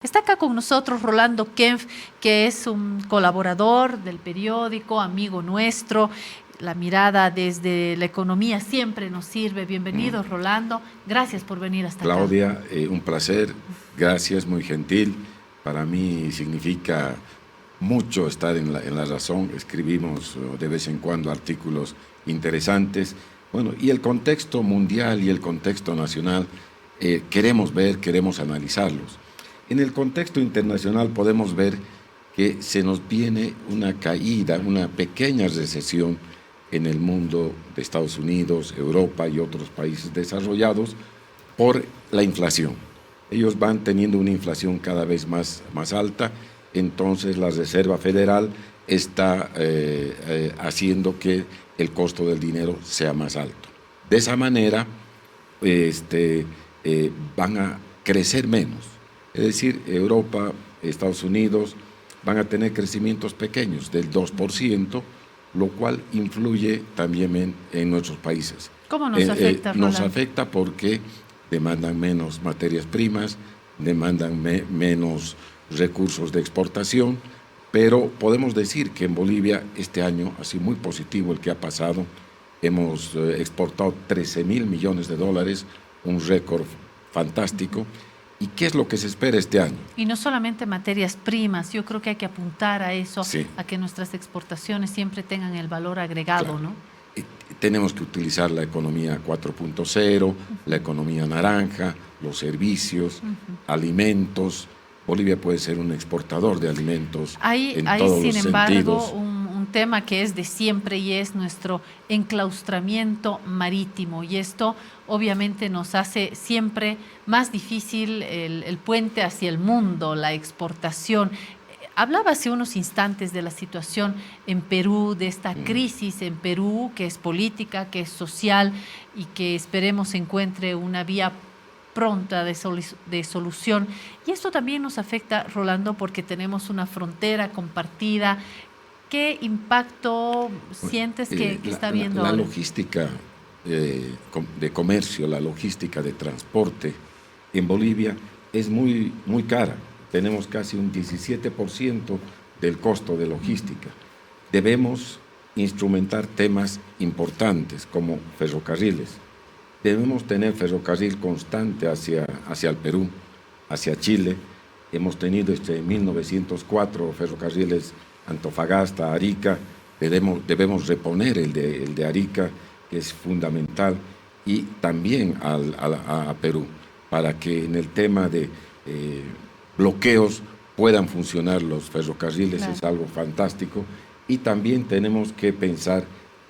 Está acá con nosotros Rolando Kempf, que es un colaborador del periódico, amigo nuestro. La mirada desde la economía siempre nos sirve. Bienvenido, Rolando. Gracias por venir hasta acá. Claudia, un placer. Gracias, muy gentil. Para mí significa mucho estar en la razón. Escribimos de vez en cuando artículos interesantes. Bueno, y el contexto mundial y el contexto nacional queremos ver, queremos analizarlos. En el contexto internacional podemos ver que se nos viene una caída, una pequeña recesión en el mundo de Estados Unidos, Europa y otros países desarrollados por la inflación. Ellos van teniendo una inflación cada vez más alta, entonces la Reserva Federal está haciendo que el costo del dinero sea más alto. De esa manera van a crecer menos. Es decir, Europa, Estados Unidos van a tener crecimientos pequeños del 2%, lo cual influye también en nuestros países. ¿Cómo nos afecta, Rolando? Nos afecta porque demandan menos materias primas, demandan menos recursos de exportación, pero podemos decir que en Bolivia este año ha sido muy positivo el que ha pasado. Hemos exportado 13.000 millones de dólares, un récord fantástico. ¿Y qué es lo que se espera este año? Y no solamente materias primas, yo creo que hay que apuntar a eso, sí, a que nuestras exportaciones siempre tengan el valor agregado, claro, ¿no? Tenemos que utilizar la economía 4.0, la economía naranja, los servicios, alimentos. Bolivia puede ser un exportador de alimentos en todos los sin embargo, sentidos. Un tema que es de siempre y es nuestro enclaustramiento marítimo, y esto obviamente nos hace siempre más difícil el puente hacia el mundo, la exportación. Hablaba hace unos instantes de la situación en Perú, de esta crisis en Perú, que es política, que es social y que esperemos encuentre una vía pronta de solución. Y esto también nos afecta, Rolando, porque tenemos una frontera compartida. ¿Qué impacto sientes que está habiendo la ahora? logística de comercio, la logística de transporte en Bolivia es muy cara. Tenemos casi un 17% del costo de logística. Debemos instrumentar temas importantes como ferrocarriles. Debemos tener ferrocarril constante hacia el Perú, hacia Chile. Hemos tenido en 1904 ferrocarriles Antofagasta, Arica. Debemos reponer el de Arica, que es fundamental, y también a Perú, para que en el tema de bloqueos puedan funcionar los ferrocarriles. Claro. Es algo fantástico. Y también tenemos que pensar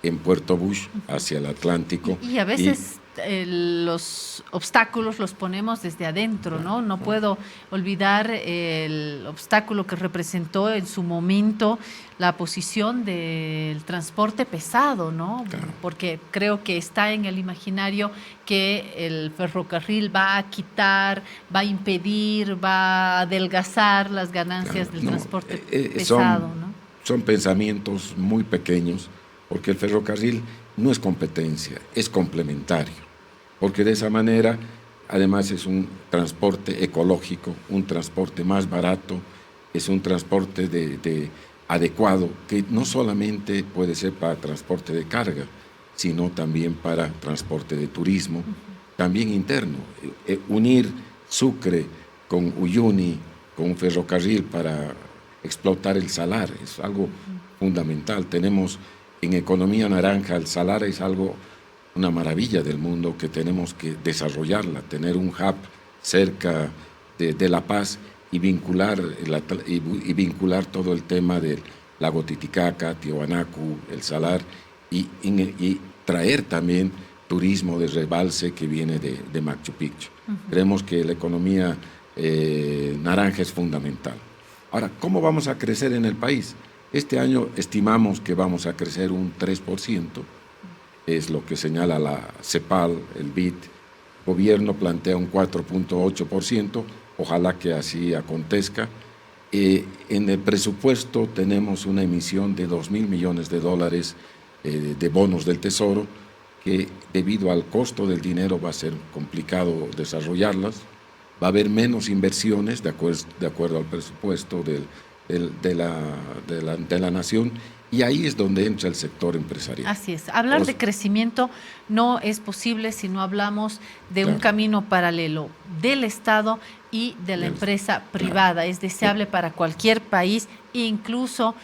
en Puerto Bush, hacia el Atlántico. Y a veces los obstáculos los ponemos desde adentro, ¿no? No puedo olvidar el obstáculo que representó en su momento la posición del transporte pesado, ¿no? Claro. Porque creo que está en el imaginario que el ferrocarril va a quitar, va a impedir, va a adelgazar las ganancias del transporte pesado, ¿no? Son pensamientos muy pequeños, porque el ferrocarril no es competencia, es complementario, porque de esa manera además es un transporte ecológico, un transporte más barato, es un transporte adecuado, que no solamente puede ser para transporte de carga, sino también para transporte de turismo, también interno. Unir Sucre con Uyuni, con un ferrocarril para explotar el salar, es algo fundamental. Tenemos en economía naranja, el salar es una maravilla del mundo que tenemos que desarrollarla, tener un hub cerca de La Paz y vincular todo el tema del lago Titicaca, Tiwanaku, el salar, y traer también turismo de rebalse que viene de Machu Picchu. Creemos que la economía naranja es fundamental. Ahora, ¿cómo vamos a crecer en el país? Este año estimamos que vamos a crecer un 3%, es lo que señala la CEPAL, el BID. El gobierno plantea un 4.8%, ojalá que así acontezca. En el presupuesto tenemos una emisión de 2.000 millones de dólares de bonos del Tesoro, que debido al costo del dinero va a ser complicado desarrollarlas. va a haber menos inversiones de acuerdo al presupuesto de la nación, y ahí es donde entra el sector empresarial. Así es. Hablar de crecimiento no es posible si no hablamos de un camino paralelo del Estado y de la empresa privada. Es deseable para cualquier país, incluso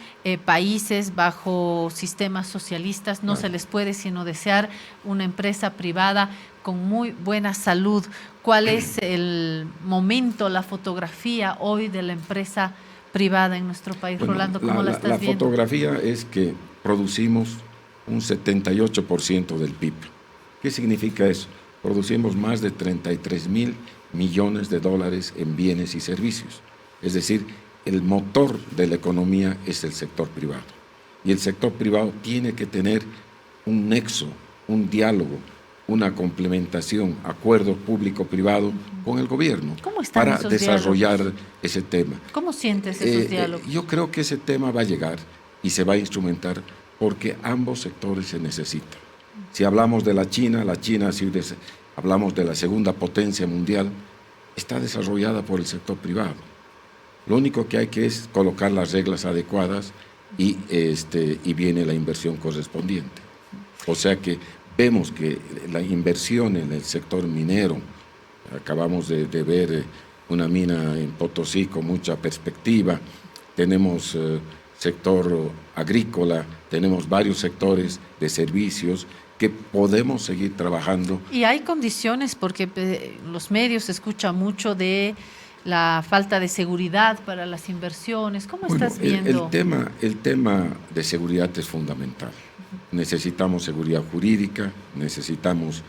países bajo sistemas socialistas. No se les puede sino desear una empresa privada con muy buena salud. ¿Cuál es el momento, la fotografía hoy de la empresa privada en nuestro país? Bueno, Rolando, ¿cómo la estás viendo? La fotografía es que producimos un 78% del PIB. ¿Qué significa eso? Producimos más de 33,000 millones de dólares en bienes y servicios. Es decir, el motor de la economía es el sector privado. Y el sector privado tiene que tener un nexo, un diálogo, una complementación, acuerdo público-privado con el gobierno para desarrollar ese tema. ¿Cómo sientes esos diálogos? Yo creo que ese tema va a llegar y se va a instrumentar porque ambos sectores se necesitan. Si hablamos de la China, si hablamos de la segunda potencia mundial, está desarrollada por el sector privado. Lo único que hay que es colocar las reglas adecuadas y viene la inversión correspondiente. O sea que vemos que la inversión en el sector minero, acabamos de ver una mina en Potosí con mucha perspectiva, tenemos sector agrícola, tenemos varios sectores de servicios que podemos seguir trabajando. Y hay condiciones, porque los medios se escucha mucho de la falta de seguridad para las inversiones. ¿Cómo estás viendo? El tema de seguridad es fundamental. Necesitamos seguridad jurídica, necesitamos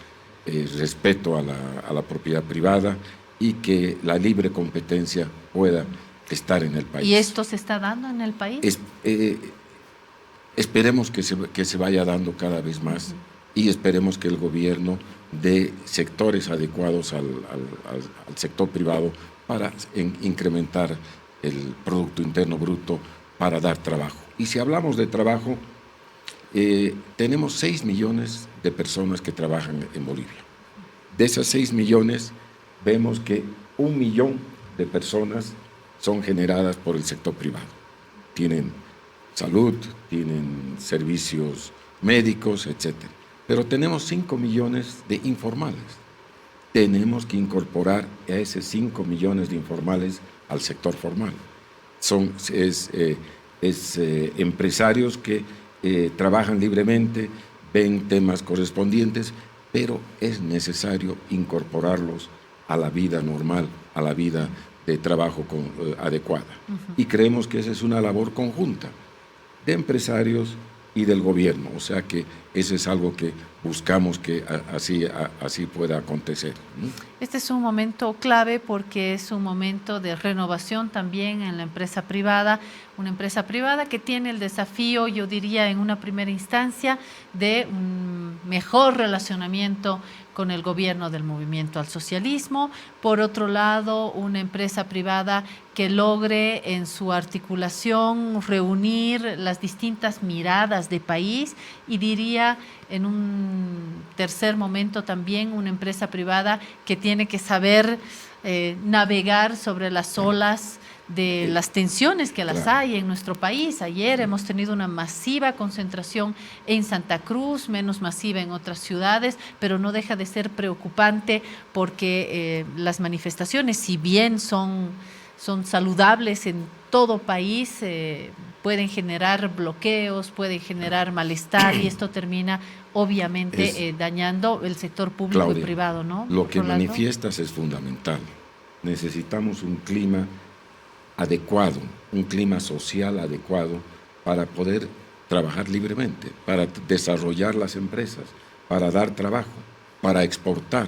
respeto a la propiedad privada y que la libre competencia pueda estar en el país. ¿Y esto se está dando en el país? Esperemos que se vaya dando cada vez más y esperemos que el gobierno dé sectores adecuados al sector privado para incrementar el Producto Interno Bruto, para dar trabajo. Y si hablamos de trabajo, tenemos 6 millones de personas que trabajan en Bolivia. De esas 6 millones, vemos que 1 millón de personas son generadas por el sector privado. Tienen salud, tienen servicios médicos, etc. Pero tenemos 5 millones de informales. Tenemos que incorporar a esos 5 millones de informales al sector formal. Son empresarios que trabajan libremente, ven temas correspondientes, pero es necesario incorporarlos a la vida normal, a la vida de trabajo adecuada. Y creemos que esa es una labor conjunta de empresarios y del gobierno, o sea que eso es algo que buscamos que así pueda acontecer. Este es un momento clave porque es un momento de renovación también en la empresa privada, una empresa privada que tiene el desafío, yo diría en una primera instancia, de un mejor relacionamiento con el gobierno del movimiento al socialismo. Por otro lado, una empresa privada que logre en su articulación reunir las distintas miradas de país, y diría en un tercer momento también una empresa privada que tiene que saber navegar sobre las olas de las tensiones que las hay en nuestro país. Ayer hemos tenido una masiva concentración en Santa Cruz, menos masiva en otras ciudades, pero no deja de ser preocupante porque las manifestaciones, si bien son saludables en todo país, pueden generar bloqueos, pueden generar malestar y esto termina obviamente dañando el sector público, Claudia, y privado, ¿no? Lo que manifiestas es fundamental. Necesitamos un clima adecuado, un clima social adecuado para poder trabajar libremente, para desarrollar las empresas, para dar trabajo, para exportar,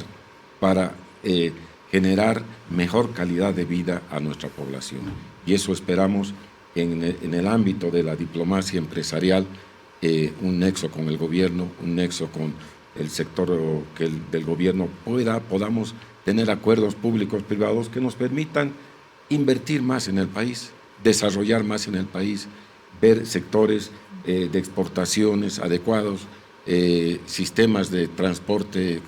para generar mejor calidad de vida a nuestra población. Y eso esperamos en el ámbito de la diplomacia empresarial, un nexo con el gobierno, un nexo con el sector del gobierno, podamos tener acuerdos públicos privados que nos permitan invertir más en el país, desarrollar más en el país, ver sectores de exportaciones adecuados, sistemas de transporte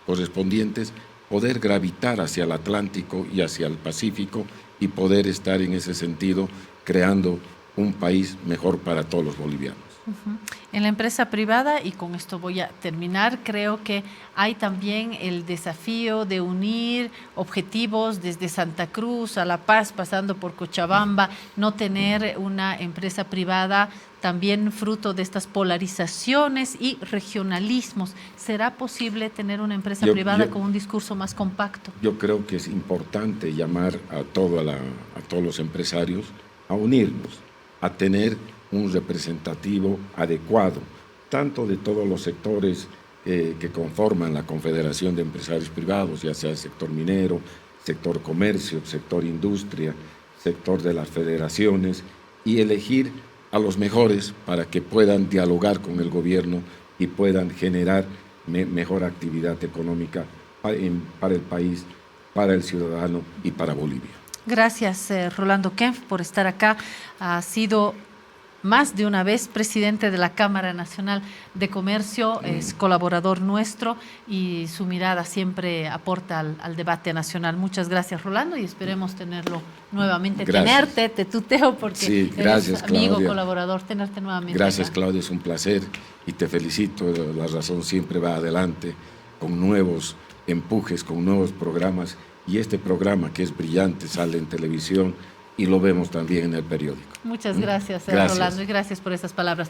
correspondientes poder gravitar hacia el Atlántico y hacia el Pacífico y poder estar en ese sentido creando un país mejor para todos los bolivianos. En la empresa privada, y con esto voy a terminar, creo que hay también el desafío de unir objetivos desde Santa Cruz a La Paz, pasando por Cochabamba, no tener una empresa privada también fruto de estas polarizaciones y regionalismos. ¿Será posible tener una empresa privada con un discurso más compacto? Yo creo que es importante llamar a todos los empresarios a unirnos, a tener un representativo adecuado, tanto de todos los sectores que conforman la Confederación de Empresarios Privados, ya sea el sector minero, sector comercio, sector industria, sector de las federaciones, y elegir a los mejores para que puedan dialogar con el gobierno y puedan generar mejor actividad económica para el país, para el ciudadano y para Bolivia. Gracias, Rolando Kempf, por estar acá. Ha sido más de una vez presidente de la Cámara Nacional de Comercio, es colaborador nuestro y su mirada siempre aporta al debate nacional. Muchas gracias, Rolando, y esperemos tenerlo nuevamente. Gracias. Te tuteo porque sí, gracias, eres amigo, Claudia. Colaborador, tenerte nuevamente. Gracias, acá. Claudia, es un placer y te felicito. La Razón siempre va adelante con nuevos empujes, con nuevos programas, y este programa que es brillante sale en televisión y lo vemos también en el periódico. Muchas gracias, Gracias. Rolando, y gracias por esas palabras.